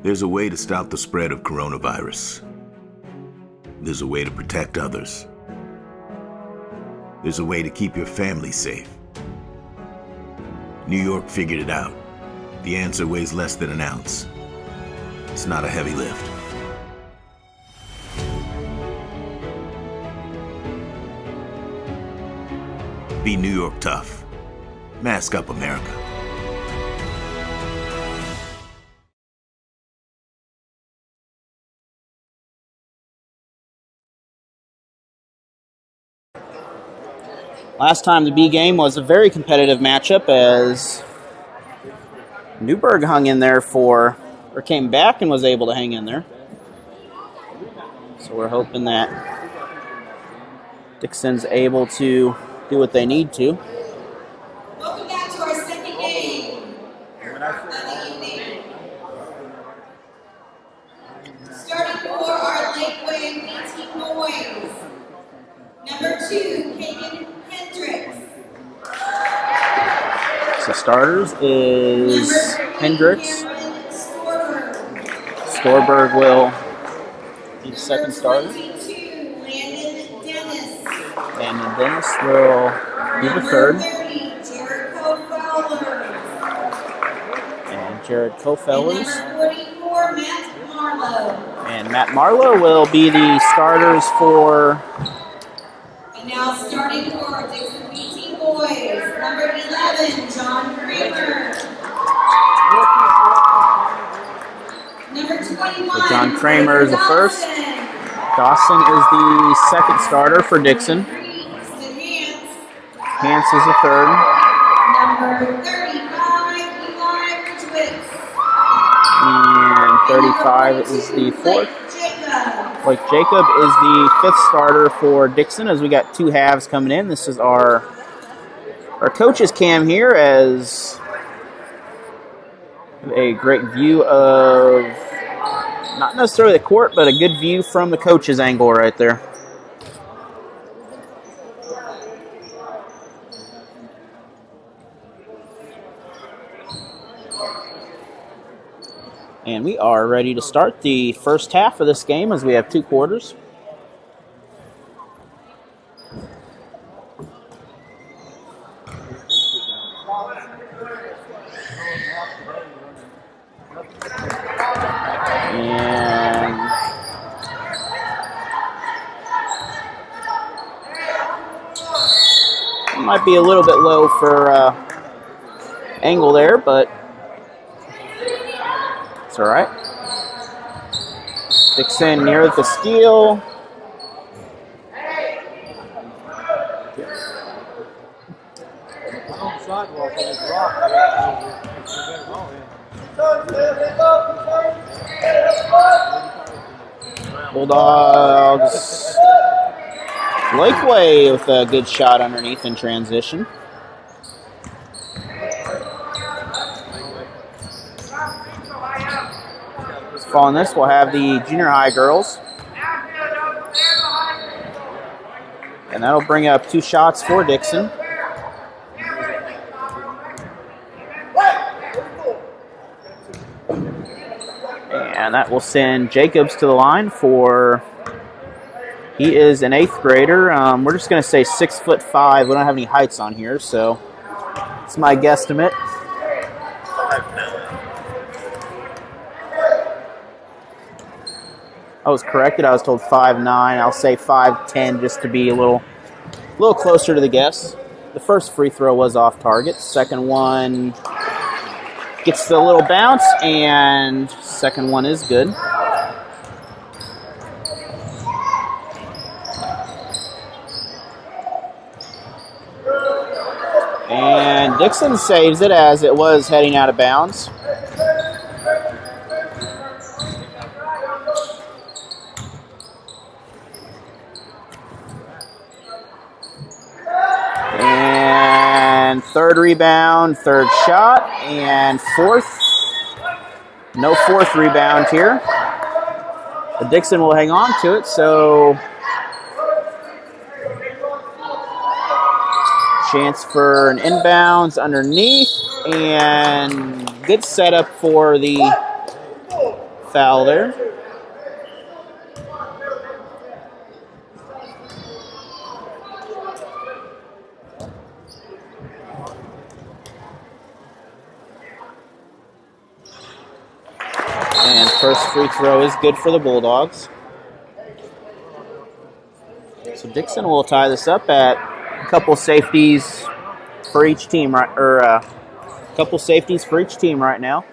There's a way to stop the spread of coronavirus. There's a way to protect others. There's a way to keep your family safe. New York figured it out. The answer weighs less than an ounce. It's not a heavy lift. Be New York tough. Mask up, America. Last time the B game was a very competitive matchup as Newburgh hung in there came back and was able to hang in there. So we're hoping that Dixon's able to do what they need to. Welcome back to our second game of the evening. Starting for our Laquey BT boys. Number 2, Kagan Hendricks. So starters is Hendricks. Storberg will be the second starter. Landon Dennis will be the third. And Jared Kofellers. And Matt Marlowe will be the starters for. And now starting for our Dixon BT boys, number 11, John Kramer. Number 21. So John Kramer is the first. Dawson is the second starter for Dixon. Hance is the third. Number 35, Eli Ridgewitz. And 35 is the fourth. Blake Jacob is the fifth starter for Dixon as we got two halves coming in. This is our coach's cam here as a great view of not necessarily the court, but a good view from the coach's angle right there. And we are ready to start the first half of this game as we have two quarters. And it might be a little bit low for angle there, but all right. Dixon near the steal. Bulldogs. Laquey with a good shot underneath in transition. Following this, we'll have the junior high girls. And that'll bring up two shots for Dixon. And that will send Jacobs to the line for, he is an 8th grader. We're just going to say 6'5". We don't have any heights on here, so it's my guesstimate. I was corrected. I was told 5'9". I'll say 5'10" just to be a little closer to the guess. The first free throw was off target. Second one gets the little bounce, and second one is good. And Dixon saves it as it was heading out of bounds. And third rebound, third shot, and fourth. No fourth rebound here. But Dixon will hang on to it, so chance for an inbounds underneath, and good setup for the Foul there. And first free throw is good for the Bulldogs. So Dixon will tie this up at a couple safeties for each team, right? Or a couple safeties for each team right now.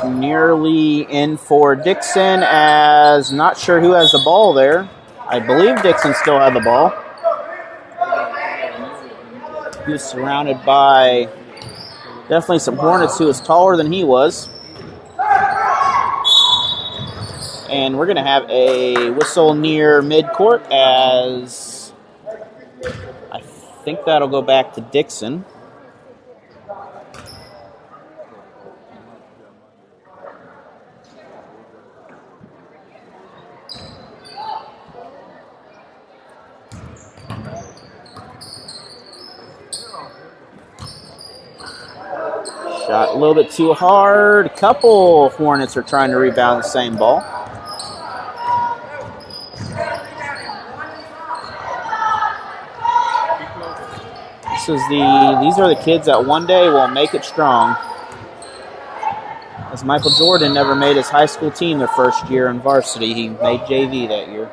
Nearly in for Dixon, as not sure who has the ball there. I believe Dixon still had the ball. He was surrounded by definitely some Hornets who was taller than he was. And we're going to have a whistle near midcourt, as I think that'll go back to Dixon. Shot a little bit too hard. A couple Hornets are trying to rebound the same ball. These are the kids that one day will make it strong. As Michael Jordan never made his high school team the first year in varsity, he made JV that year.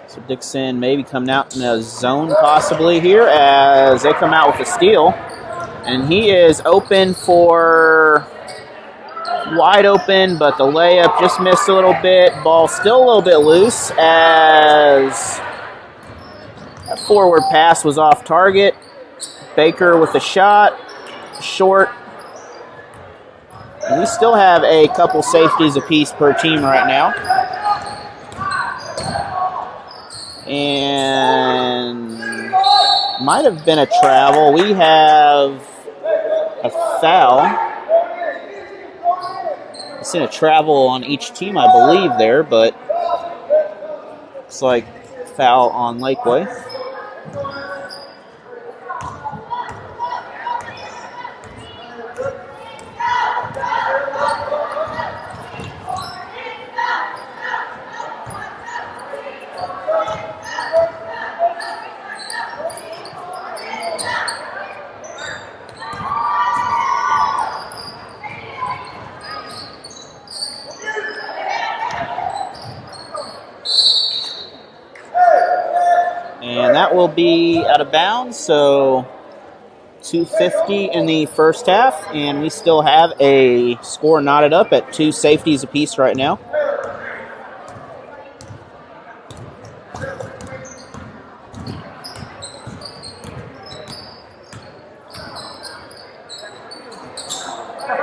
So Dixon maybe coming out in a zone possibly here as they come out with a steal. And he is open for wide open, but the layup just missed a little bit. Ball still a little bit loose as that forward pass was off target. Baker with a shot, short. And we still have a couple safeties apiece per team right now. And might have been a travel. We have a foul. I've seen a travel on each team, I believe, there, but it's like foul on Laquey. And that will be out of bounds, so 2:50 in the first half, and we still have a score knotted up at 2 safeties apiece right now.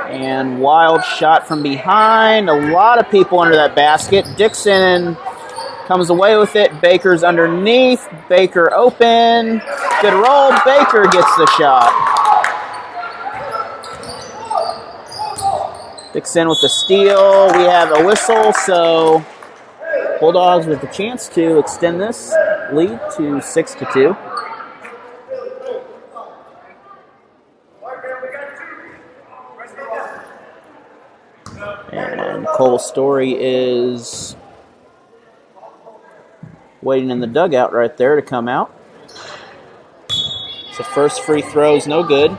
And wild shot from behind. A lot of people under that basket. Dixon comes away with it. Baker's underneath. Baker open. Good roll. Baker gets the shot. Dixon with the steal. We have a whistle, so Bulldogs with the chance to extend this lead to 6-2. And Cole Story is waiting in the dugout right there to come out. So first free throw is no good.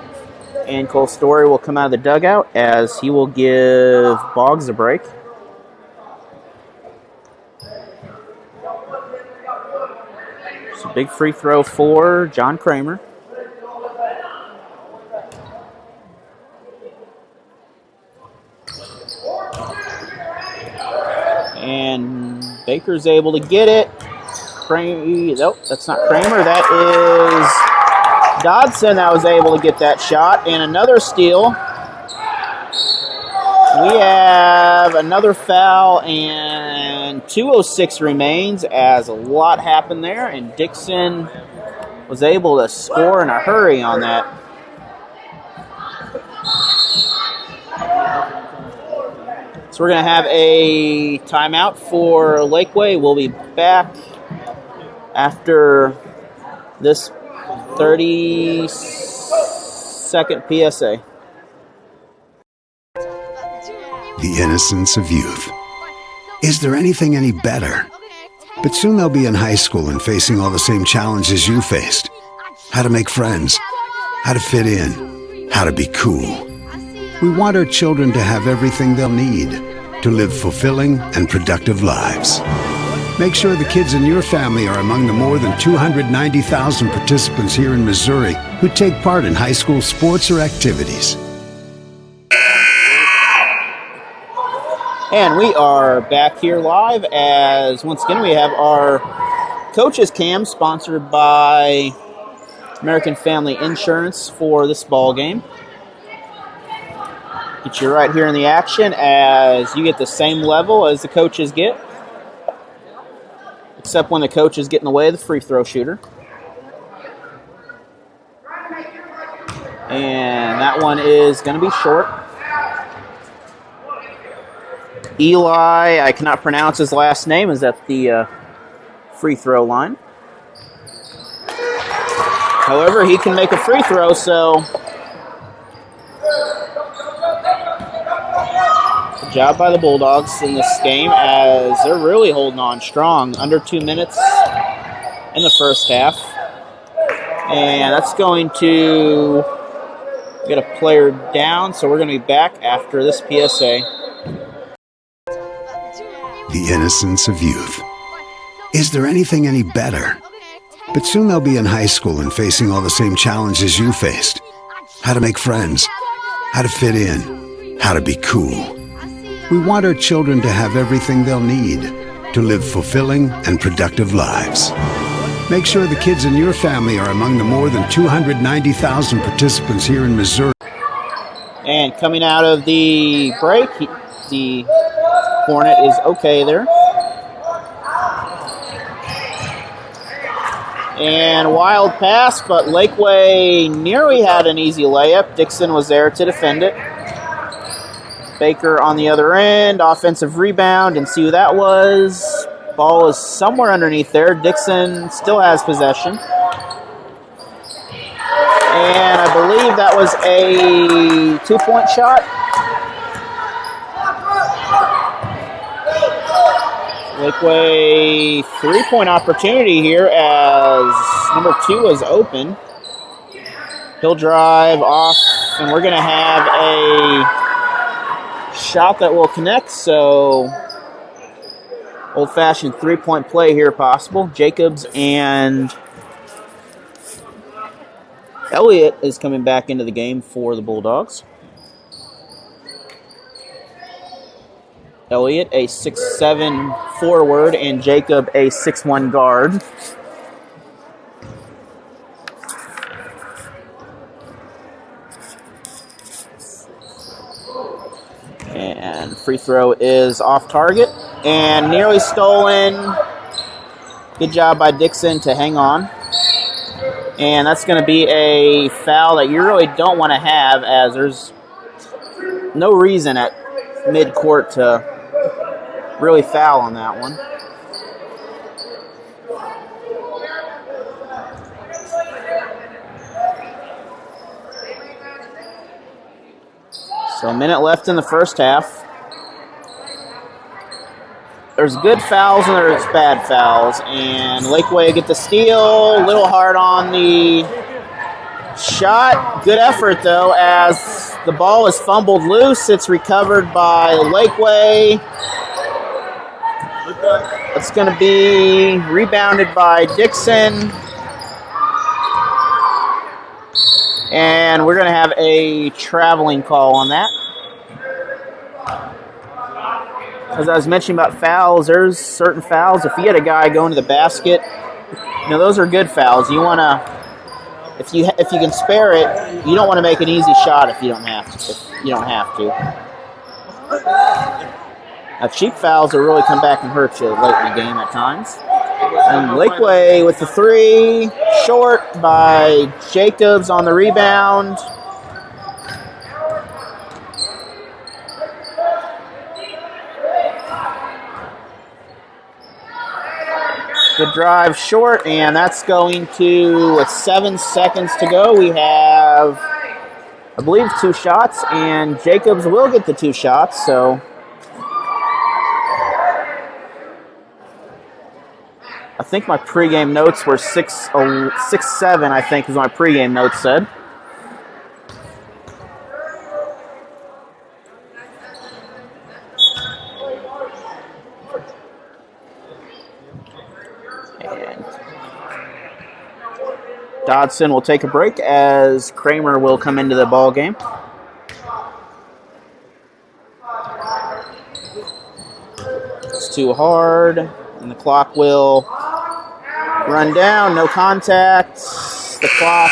And Cole Story will come out of the dugout as he will give Boggs a break. So big free throw for John Kramer. And Baker's able to get it. Kramer. Nope, that's not Kramer. That is Dodson that was able to get that shot. And another steal. We have another foul, and 2:06 remains as a lot happened there, and Dixon was able to score in a hurry on that. So we're going to have a timeout for Laquey. We'll be back after this 30-second PSA. The innocence of youth. Is there anything any better? But soon they'll be in high school and facing all the same challenges you faced. How to make friends, how to fit in, how to be cool. We want our children to have everything they'll need to live fulfilling and productive lives. Make sure the kids in your family are among the more than 290,000 participants here in Missouri who take part in high school sports or activities. And we are back here live as, once again, we have our Coaches Cam sponsored by American Family Insurance for this ball game. Get you right here in the action as you get the same level as the coaches get, except when the coach is getting away of the free throw shooter. And that one is going to be short. Eli, I cannot pronounce his last name, is at the free throw line. However, he can make a free throw, so good job by the Bulldogs in this game as they're really holding on strong. Under 2 minutes in the first half. And that's going to get a player down, so we're going to be back after this PSA. The innocence of youth. Is there anything any better? But soon they'll be in high school and facing all the same challenges you faced. How to make friends, how to fit in, how to be cool. We want our children to have everything they'll need to live fulfilling and productive lives. Make sure the kids in your family are among the more than 290,000 participants here in Missouri. And coming out of the break, the Hornet is okay there. And wild pass, but Laquey nearly had an easy layup. Dixon was there to defend it. Baker on the other end, offensive rebound, and see who that was. Ball is somewhere underneath there. Dixon still has possession. And I believe that was a 2-point shot. Laquey, 3-point opportunity here as number 2 is open. He'll drive off, and we're going to have a shot that will connect, so old-fashioned 3-point play here possible. Jacobs and Elliott is coming back into the game for the Bulldogs. Elliott, a 6'7" forward, and Jacob, a 6'1" guard. And free throw is off target and nearly stolen. Good job by Dixon to hang on. And that's going to be a foul that you really don't want to have, as there's no reason at mid-court to really foul on that one. So a minute left in the first half. There's good fouls and there's bad fouls. And Laquey get the steal. A little hard on the shot. Good effort, though, as the ball is fumbled loose. It's recovered by Laquey. It's going to be rebounded by Dixon. And we're going to have a traveling call on that. as I was mentioning about fouls, there's certain fouls. If you get a guy going to the basket, those are good fouls. You want to, if you can spare it, you don't want to make an easy shot if you don't have to. Now, cheap fouls will really come back and hurt you late in the game at times. And Laquey with the three, short by Jacobs on the rebound. Good drive short, and that's going to, with 7 seconds to go, we have, I believe, 2 shots, and Jacobs will get the 2 shots, so I think my pregame notes were 6-7, I think is what my pregame notes said. And Dodson will take a break as Kramer will come into the ball game. It's too hard, and the clock will run down. No contact. The clock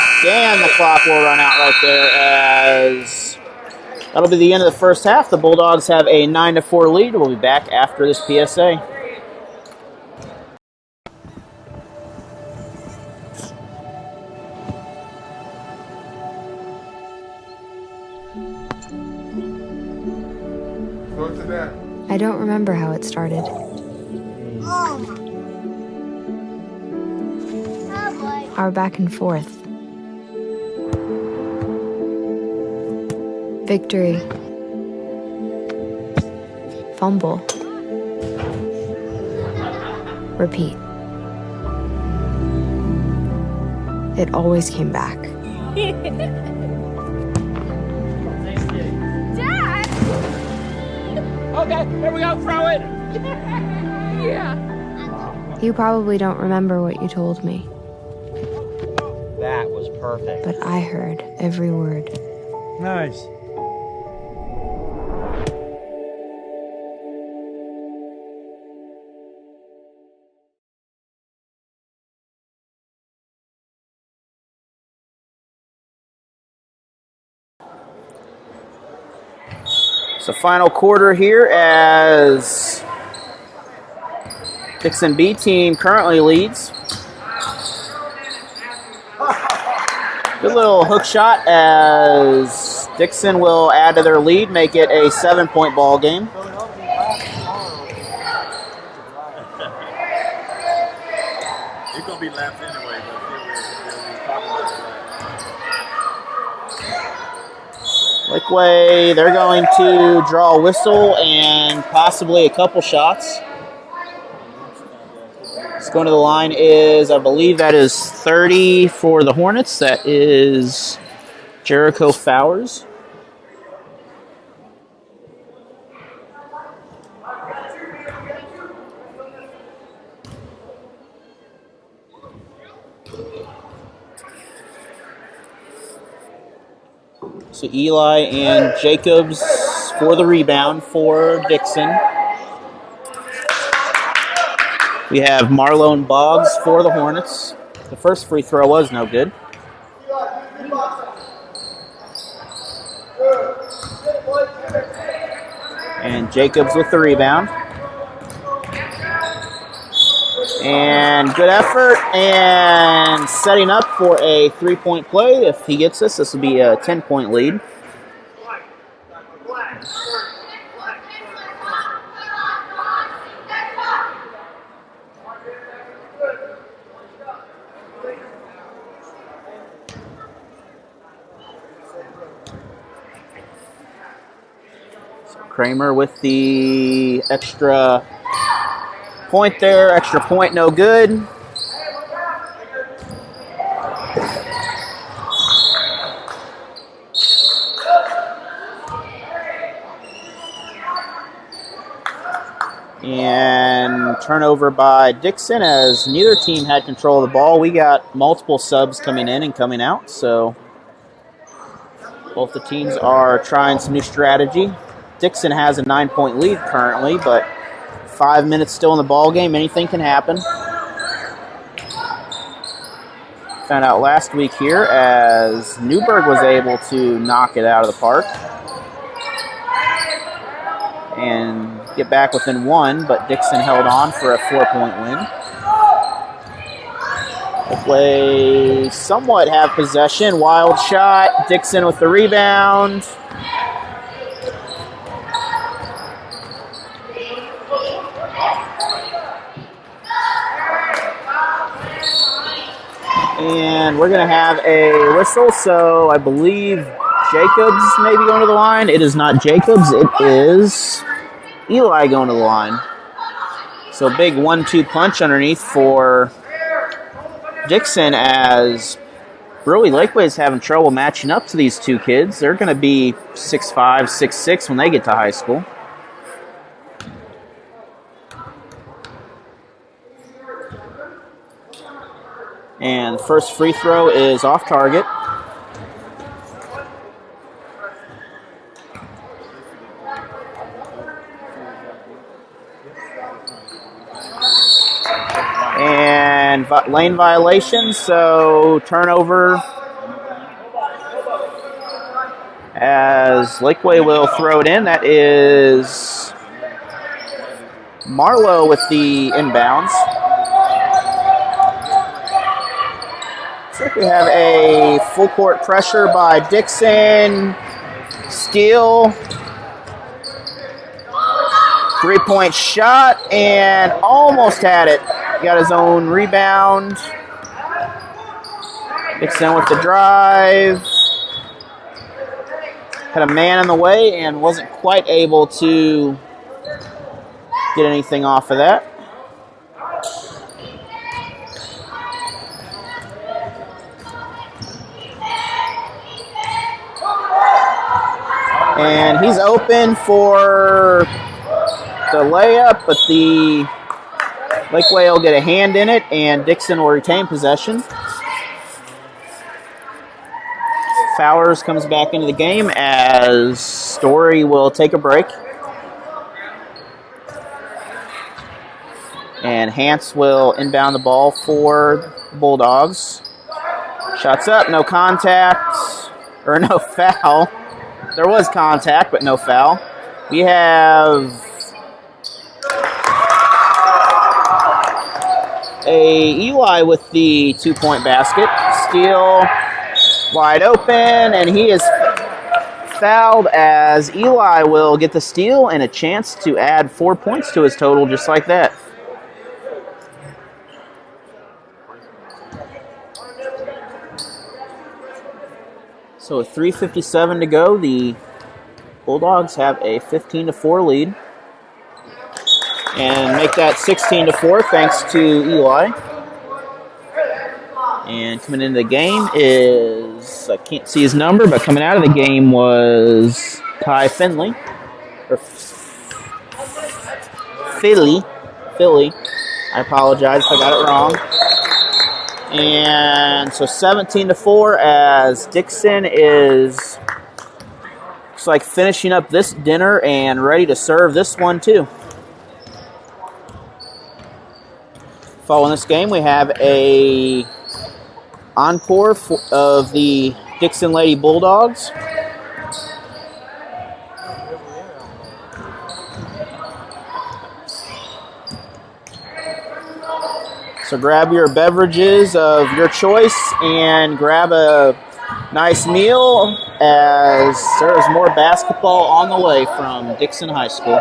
will run out right there as that'll be the end of the first half. The Bulldogs have a 9-4 lead. We'll be back after this PSA. I don't remember how it started. Our back and forth. Victory. Fumble. Repeat. It always came back. Dad! Okay, here we go, throw it! Yeah. You probably don't remember what you told me. That was perfect. But I heard every word. Nice. So final quarter here as Dixon B team currently leads. Good little hook shot as Dixon will add to their lead, make it a 7-point ball game. It's going to be laps anyway, but Laquey, they're going to draw a whistle and possibly a couple shots. It's going to the line is, I believe that is 30 for the Hornets. That is Jericho Fowers. So Eli and Jacobs for the rebound for Dixon. We have Marlon Boggs for the Hornets. The first free throw was no good. And Jacobs with the rebound. And good effort, and setting up for a 3-point play. If he gets this will be a 10-point lead. So Kramer with the extra point there, extra point, no good. And turnover by Dixon as neither team had control of the ball. We got multiple subs coming in and coming out, so both the teams are trying some new strategy. Dixon has a 9-point lead currently, but 5 minutes still in the ball game. Anything can happen. Found out last week here as Newburgh was able to knock it out of the park and get back within 1, but Dixon held on for a 4-point win. Laquey somewhat have possession. Wild shot. Dixon with the rebound. And we're going to have a whistle, so I believe Jacobs may be going to the line. It is not Jacobs, it is Eli going to the line. So big 1-2 punch underneath for Dixon as really Laquey is having trouble matching up to these two kids. They're going to be 6'5", 6'6" when they get to high school. And the first free throw is off target. And lane violation, so turnover as Laquey will throw it in. That is Marlowe with the inbounds. Looks like we have a full court pressure by Dixon. Steal. 3-point shot and almost had it. Got his own rebound. Dixon with the drive. Had a man in the way and wasn't quite able to get anything off of that. And he's open for the layup, but the Laquey will get a hand in it, and Dixon will retain possession. Fowlers comes back into the game as Story will take a break. And Hance will inbound the ball for Bulldogs. Shots up, no contact, or no foul. There was contact, but no foul. We have Eli with the 2-point basket. Steal wide open, and he is fouled as Eli will get the steal and a chance to add 4 points to his total just like that. So with 3:57 to go, the Bulldogs have a 15-4 lead. And make that 16-4 thanks to Eli. And coming into the game is, I can't see his number, but coming out of the game was Ty Finley. Or Philly. I apologize if I got it wrong. And so 17-4 as Dixon is, looks like finishing up this dinner and ready to serve this one too. Following this game, we have a encore of the Dixon Lady Bulldogs. So grab your beverages of your choice and grab a nice meal as there's more basketball on the way from Dixon High School.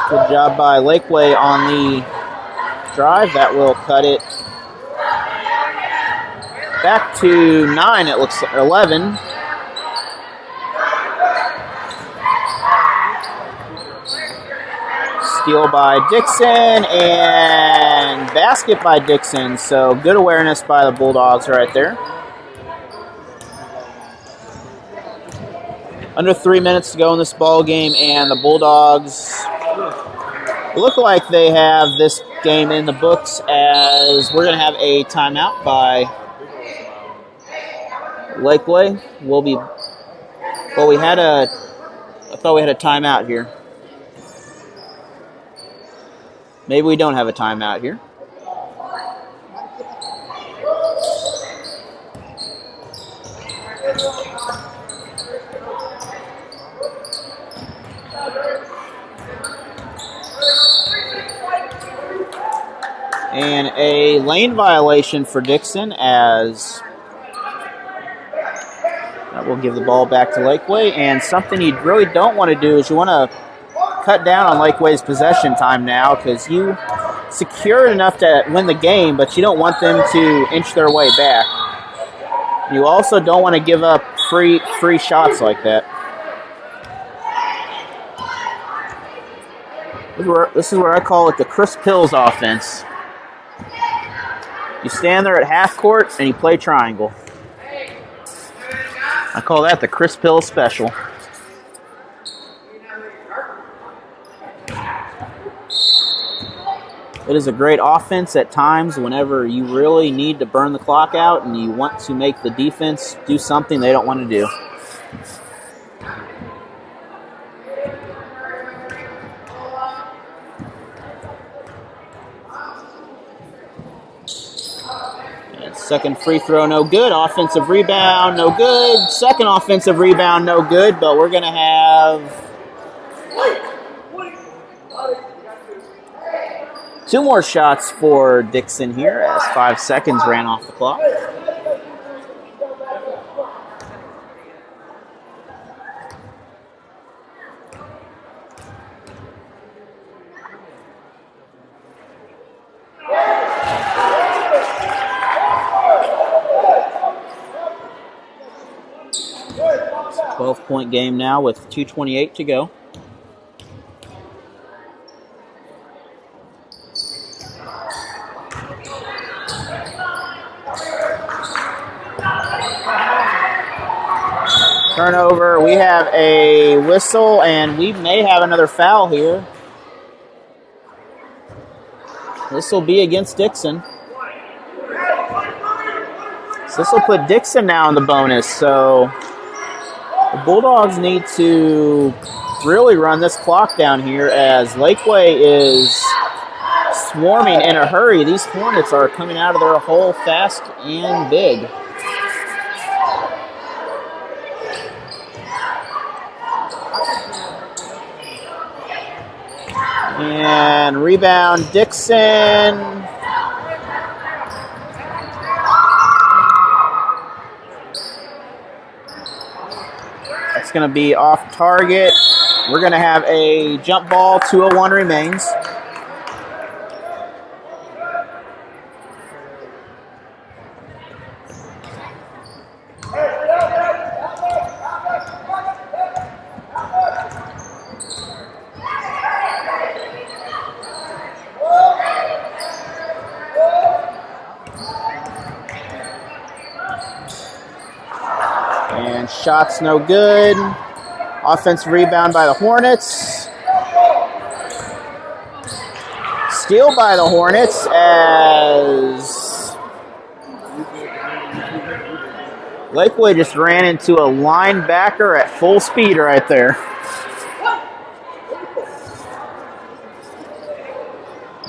Good job by Laquey on the drive. That will cut it back to 9, it looks like, 11. Steal by Dixon and basket by Dixon. So good awareness by the Bulldogs right there. Under 3 minutes to go in this ball game, and the Bulldogs look like they have this game in the books as we're going to have a timeout by Laquey. I thought we had a timeout here. Maybe we don't have a timeout here. And a lane violation for Dixon as that will give the ball back to Laquey. And something you really don't want to do is you want to cut down on Laquey's possession time now because you secured enough to win the game, but you don't want them to inch their way back. You also don't want to give up free shots like that. This is where I call it the Chris Pills offense. You stand there at half court and you play triangle. I call that the Chris Pills special. It is a great offense at times whenever you really need to burn the clock out and you want to make the defense do something they don't want to do. Second free throw, no good. Offensive rebound, no good. Second offensive rebound, no good. But we're going to have 2 more shots for Dixon here as 5 seconds ran off the clock. Point game now with 2:28 to go. Turnover. We have a whistle, and we may have another foul here. This will be against Dixon. So this will put Dixon now in the bonus, so the Bulldogs need to really run this clock down here as Laquey is swarming in a hurry. These Hornets are coming out of their hole fast and big. And rebound Dixon. Going to be off target. We're going to have a jump ball. 2:01 remains. And shots no good. Offensive rebound by the Hornets. Steal by the Hornets as Laquey just ran into a linebacker at full speed right there.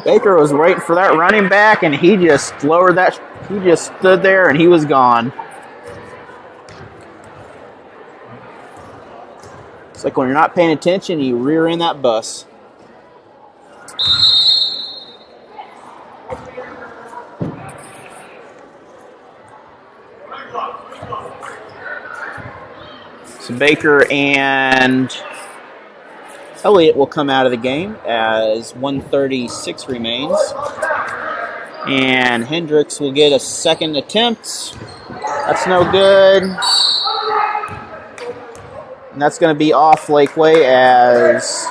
Baker was waiting for that running back and he just lowered that. He just stood there and he was gone. It's like when you're not paying attention, you rear end that bus. So Baker and Elliott will come out of the game as 1:36 remains. And Hendricks will get a second attempt. That's no good. And that's going to be off Laquey as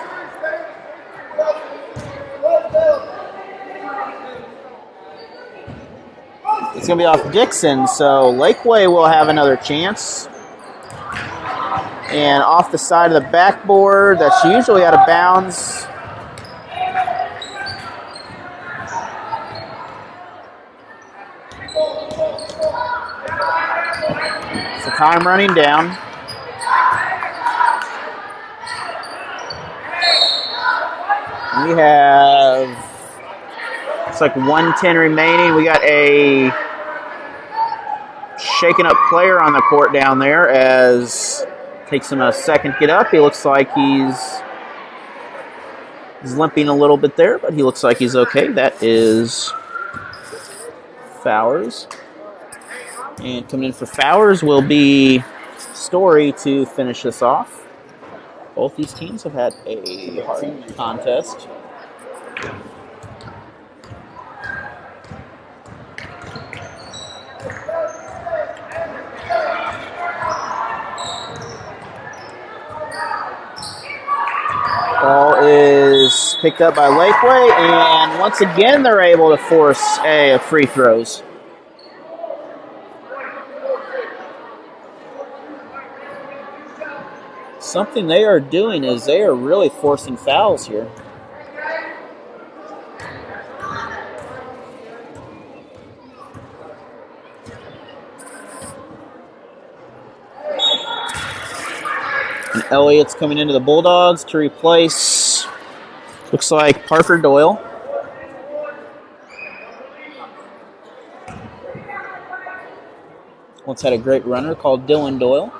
it's going to be off Dixon. So Laquey will have another chance. And off the side of the backboard, that's usually out of bounds. time running down. We have, it's like 1:10 remaining. We got a shaken up player on the court down there as takes him a second to get up. He looks like he's limping a little bit there, but he looks like he's okay. That is Fowers. And coming in for Fowers will be Story to finish this off. Both these teams have had a hard contest. Ball is picked up by Laquey, and once again they're able to force a free throws. Something they are doing is they are really forcing fouls here. And Elliott's coming into the Bulldogs to replace, looks like Parker Doyle. Once had a great runner called Dylan Doyle.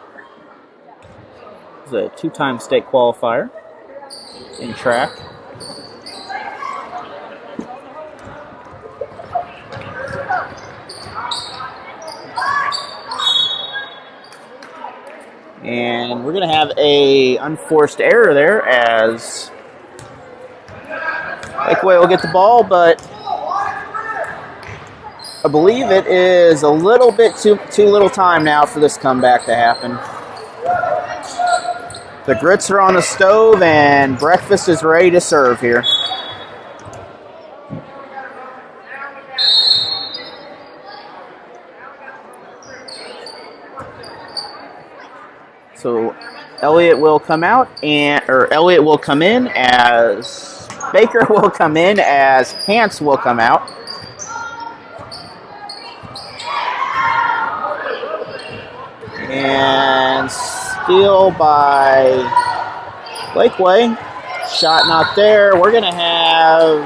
He's a two-time state qualifier in track. And we're going to have a unforced error there as Laquey will get the ball, but I believe it is a little bit too little time now for this comeback to happen. The grits are on the stove and breakfast is ready to serve here. So Elliott will come out Elliott will come in as Baker will come in as Hance will come out. And steal by Laquey. Shot not there. We're going to have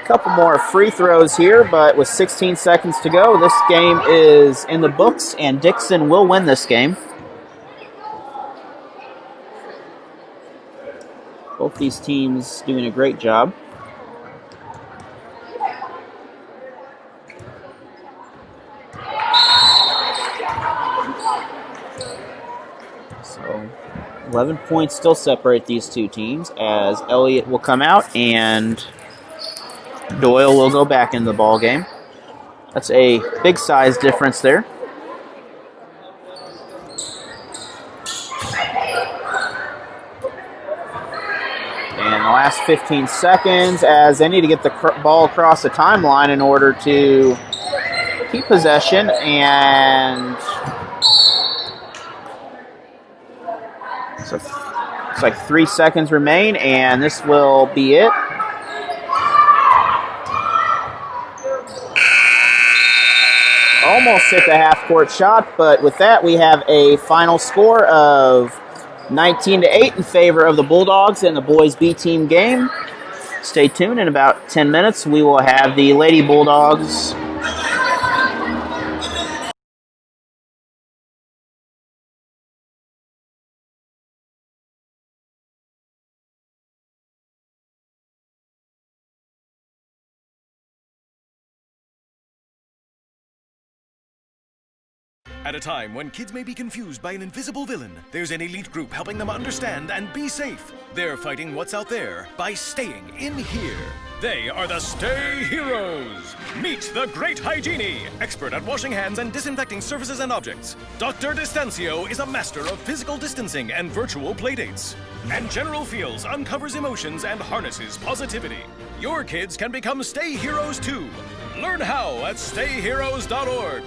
a couple more free throws here, but with 16 seconds to go, this game is in the books, and Dixon will win this game. Both these teams doing a great job. So 11 points still separate these two teams as Elliott will come out and Doyle will go back in the ball game. That's a big size difference there. And the last 15 seconds as they need to get the ball across the timeline in order to keep possession, and so it's like 3 seconds remain, and this will be it. Almost hit the half-court shot, but with that, we have a final score of 19-8 in favor of the Bulldogs in the boys B team game. Stay tuned. In about 10 minutes, we will have the Lady Bulldogs At a time when kids may be confused by an invisible villain, there's an elite group helping them understand and be safe. They're fighting what's out there by staying in here. They are the Stay Heroes. Meet the Great Hygiene, expert at washing hands and disinfecting surfaces and objects. Dr. Distancio is a master of physical distancing and virtual playdates. And General Fields uncovers emotions and harnesses positivity. Your kids can become Stay Heroes too. Learn how at stayheroes.org.